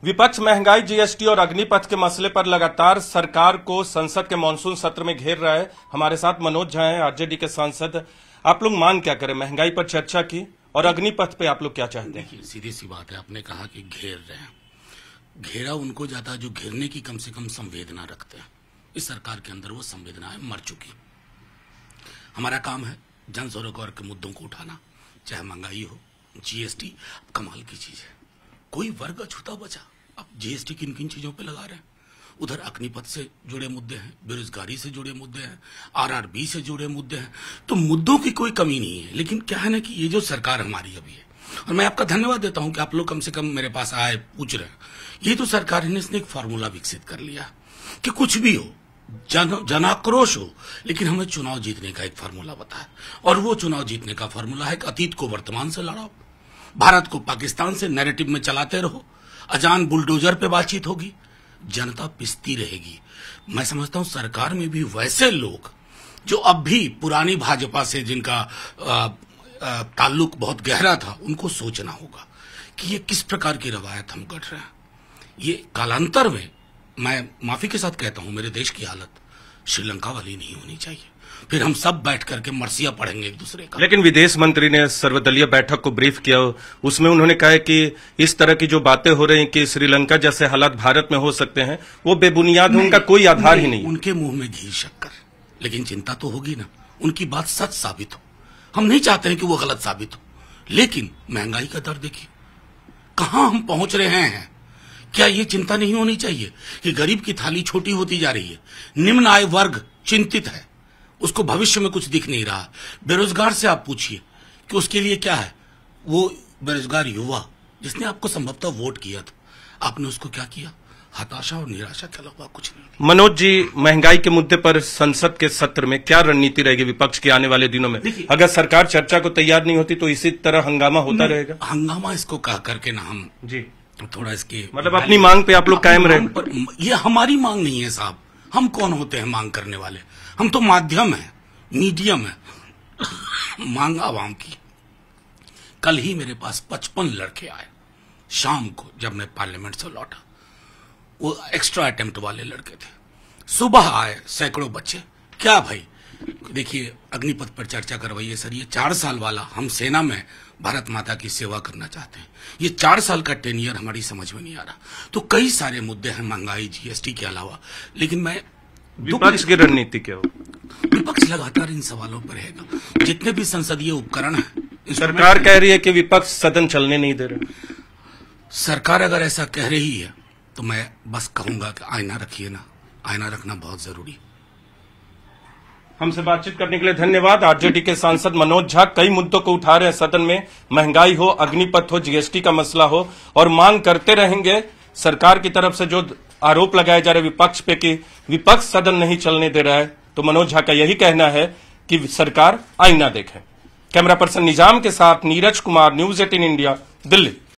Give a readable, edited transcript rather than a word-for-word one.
विपक्ष महंगाई, जीएसटी और अग्निपथ के मसले पर लगातार सरकार को संसद के मानसून सत्र में घेर रहा है। हमारे साथ मनोज झा हैं, आरजेडी के सांसद। आप लोग मांग क्या करें? महंगाई पर चर्चा की और अग्निपथ पे आप लोग क्या चाहते हैं? सीधी सी बात है, आपने कहा कि घेर रहे हैं। घेरा उनको जाता है जो घेरने की कम से कम संवेदना रखते हैं। इस सरकार के अंदर वो संवेदनाएं मर चुकी। हमारा काम है जन सरोकार के मुद्दों को उठाना, चाहे महंगाई हो, जीएसटी। कमाल की चीज है, कोई वर्ग अछूता बचा। अब जीएसटी किन किन चीजों पे लगा रहे हैं। उधर अग्निपथ से जुड़े मुद्दे हैं, बेरोजगारी से जुड़े मुद्दे हैं, आरआरबी से जुड़े मुद्दे हैं। तो मुद्दों की कोई कमी नहीं है। लेकिन क्या है ना कि ये जो सरकार हमारी अभी है, और मैं आपका धन्यवाद देता हूं कि आप लोग कम से कम मेरे पास आए, पूछ रहे हैं। ये तो सरकार ने इसने एक फार्मूला विकसित कर लिया कि कुछ भी हो, जनाक्रोश हो, लेकिन हमें चुनाव जीतने का एक फार्मूला बताया। और वो चुनाव जीतने का फार्मूला है कि अतीत को वर्तमान से लड़ाओ, भारत को पाकिस्तान से नैरेटिव में चलाते रहो, अजान बुलडोजर पे बातचीत होगी, जनता पिसती रहेगी। मैं समझता हूं सरकार में भी वैसे लोग जो अब भी पुरानी भाजपा से जिनका ताल्लुक बहुत गहरा था, उनको सोचना होगा कि ये किस प्रकार की रवायत हम गढ़ रहे हैं। ये कालांतर में, मैं माफी के साथ कहता हूं, मेरे देश की हालत श्रीलंका वाली नहीं होनी चाहिए। फिर हम सब बैठ करके मरसिया पढ़ेंगे एक दूसरे का। लेकिन विदेश मंत्री ने सर्वदलीय बैठक को ब्रीफ किया, उसमें उन्होंने कहा है कि इस तरह की जो बातें हो रही हैं कि श्रीलंका जैसे हालात भारत में हो सकते हैं, वो बेबुनियाद है, उनका कोई आधार ही नहीं। उनके मुंह में घी शक्कर, लेकिन चिंता तो होगी ना, उनकी बात सच साबित हो। हम नहीं चाहते हैं कि वो गलत साबित हो, लेकिन महंगाई का दर देखिए कहां हम पहुंच रहे हैं। क्या ये चिंता नहीं होनी चाहिए कि गरीब की थाली छोटी होती जा रही है, निम्न आय वर्ग चिंतित है, उसको भविष्य में कुछ दिख नहीं रहा। बेरोजगार से आप पूछिए कि उसके लिए क्या है। वो बेरोजगार युवा जिसने आपको संभवतः वोट किया था, आपने उसको क्या किया? हताशा और निराशा के अलावा कुछ नहीं। मनोज जी, महंगाई के मुद्दे पर संसद के सत्र में क्या रणनीति रहेगी विपक्ष के आने वाले दिनों में? अगर सरकार चर्चा को तैयार नहीं होती तो इसी तरह हंगामा होता रहेगा। हंगामा इसको कह करके ना हम जी थोड़ा इसके मतलब अपनी मांग पे आप लोग कायम रहे। ये हमारी मांग नहीं है साहब। हम कौन होते हैं मांग करने वाले? हम तो माध्यम है, मीडियम है। मांग आवाम की। कल ही मेरे पास 55 लड़के आए शाम को, जब मैं पार्लियामेंट से लौटा। वो एक्स्ट्रा अटेम्प्ट वाले लड़के थे। सुबह आए सैकड़ों बच्चे। क्या भाई, देखिए अग्निपथ पर चर्चा करवाइए सर। ये 4 साल वाला, हम सेना में भारत माता की सेवा करना चाहते हैं। ये 4 साल का टेन्योर हमारी समझ में नहीं आ रहा। तो कई सारे मुद्दे हैं महंगाई, जीएसटी के अलावा। लेकिन मैं विपक्ष की रणनीति क्या हो? विपक्ष लगातार इन सवालों पर रहेगा। जितने भी संसदीय उपकरण है, सरकार कह रही है कि विपक्ष सदन चलने नहीं दे रहे। सरकार अगर ऐसा कह रही है तो मैं बस कहूंगा कि आईना रखिए ना, आईना रखना बहुत जरूरी। हमसे बातचीत करने के लिए धन्यवाद। आरजेडी के सांसद मनोज झा कई मुद्दों को उठा रहे हैं सदन में। महंगाई हो, अग्निपथ हो, जीएसटी का मसला हो, और मांग करते रहेंगे। सरकार की तरफ से जो आरोप लगाए जा रहे विपक्ष पे कि विपक्ष सदन नहीं चलने दे रहा है, तो मनोज झा का यही कहना है कि सरकार आईना देखे। कैमरा पर्सन निजाम के साथ नीरज कुमार, न्यूज़ 18 इंडिया, दिल्ली।